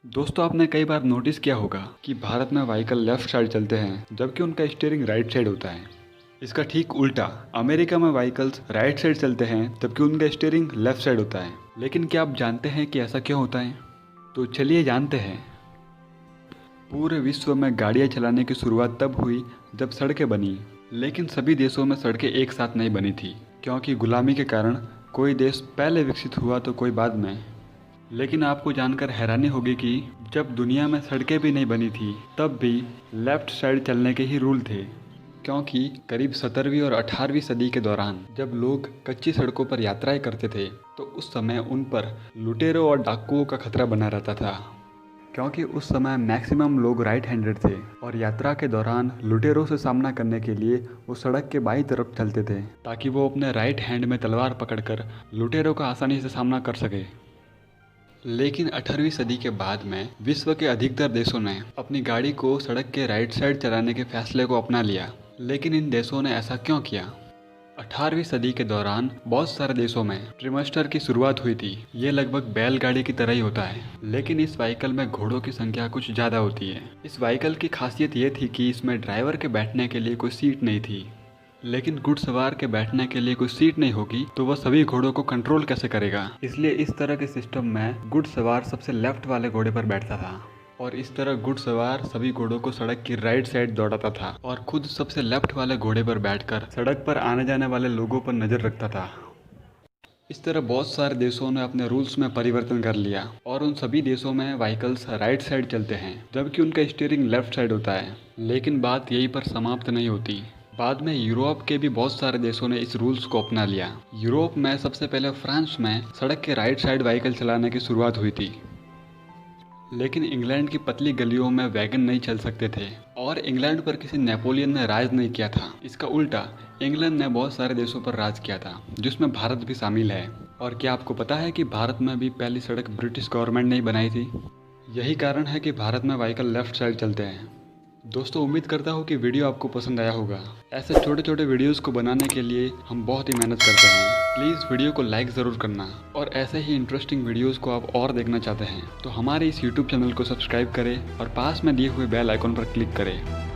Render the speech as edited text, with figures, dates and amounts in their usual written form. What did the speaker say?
दोस्तों, आपने कई बार नोटिस किया होगा कि भारत में व्हीकल लेफ्ट साइड चलते हैं जबकि उनका स्टीयरिंग राइट साइड होता है। इसका ठीक उल्टा अमेरिका में व्हीकल्स राइट साइड चलते हैं जबकि उनका स्टीयरिंग लेफ्ट साइड होता है। लेकिन क्या आप जानते हैं कि ऐसा क्यों होता है? तो चलिए जानते हैं। पूरे विश्व में गाड़ियाँ चलाने की शुरुआत तब हुई जब सड़कें बनी, लेकिन सभी देशों में सड़कें एक साथ नहीं बनी थी, क्योंकि गुलामी के कारण कोई देश पहले विकसित हुआ तो कोई बाद में। लेकिन आपको जानकर हैरानी होगी कि जब दुनिया में सड़कें भी नहीं बनी थी तब भी लेफ्ट साइड चलने के ही रूल थे, क्योंकि करीब 17वीं और 18वीं सदी के दौरान जब लोग कच्ची सड़कों पर यात्राएं करते थे तो उस समय उन पर लुटेरों और डाकुओं का खतरा बना रहता था, क्योंकि उस समय मैक्सिमम लोग राइट हैंडेड थे और यात्रा के दौरान लुटेरों से सामना करने के लिए वो सड़क के बाईं तरफ चलते थे ताकि वो अपने राइट हैंड में तलवार पकड़कर लुटेरों का आसानी से सामना कर सके। लेकिन 18वीं सदी के बाद में विश्व के अधिकतर देशों ने अपनी गाड़ी को सड़क के राइट साइड चलाने के फैसले को अपना लिया। लेकिन इन देशों ने ऐसा क्यों किया? 18वीं सदी के दौरान बहुत सारे देशों में ट्रिमस्टर की शुरुआत हुई थी। ये लगभग बैलगाड़ी की तरह ही होता है, लेकिन इस व्हीकल में घोड़ों की संख्या कुछ ज़्यादा होती है। इस व्हीकल की खासियत ये थी कि इसमें ड्राइवर के बैठने के लिए कोई सीट नहीं थी। लेकिन घुड़सवार के बैठने के लिए कोई सीट नहीं होगी तो वह सभी घोड़ों को कंट्रोल कैसे करेगा? इसलिए इस तरह के सिस्टम में घुड़सवार सबसे लेफ्ट वाले घोड़े पर बैठता था और इस तरह घुड़सवार सभी घोड़ों को सड़क की राइट साइड दौड़ाता था और खुद सबसे लेफ्ट वाले घोड़े पर बैठकर सड़क पर आने जाने वाले लोगों पर नजर रखता था। इस तरह बहुत सारे देशों ने अपने रूल्स में परिवर्तन कर लिया और उन सभी देशों में व्हीकल्स राइट साइड चलते हैं जबकि उनका स्टीयरिंग लेफ्ट साइड होता है। लेकिन बात यहीं पर समाप्त नहीं होती। बाद में यूरोप के भी बहुत सारे देशों ने इस रूल्स को अपना लिया। यूरोप में सबसे पहले फ्रांस में सड़क के राइट साइड व्हीकल चलाने की शुरुआत हुई थी। लेकिन इंग्लैंड की पतली गलियों में वैगन नहीं चल सकते थे और इंग्लैंड पर किसी नेपोलियन ने राज नहीं किया था। इसका उल्टा इंग्लैंड ने बहुत सारे देशों पर राज किया था, जिसमें भारत भी शामिल है। और क्या आपको पता है कि भारत में भी पहली सड़क ब्रिटिश गवर्नमेंट ने ही बनाई थी? यही कारण है कि भारत में व्हीकल लेफ्ट साइड चलते हैं। दोस्तों, उम्मीद करता हूँ कि वीडियो आपको पसंद आया होगा। ऐसे छोटे छोटे वीडियोस को बनाने के लिए हम बहुत ही मेहनत करते हैं। प्लीज़ वीडियो को लाइक ज़रूर करना और ऐसे ही इंटरेस्टिंग वीडियोस को आप और देखना चाहते हैं तो हमारे इस यूट्यूब चैनल को सब्सक्राइब करें और पास में दिए हुए बेल आइकॉन पर क्लिक करें।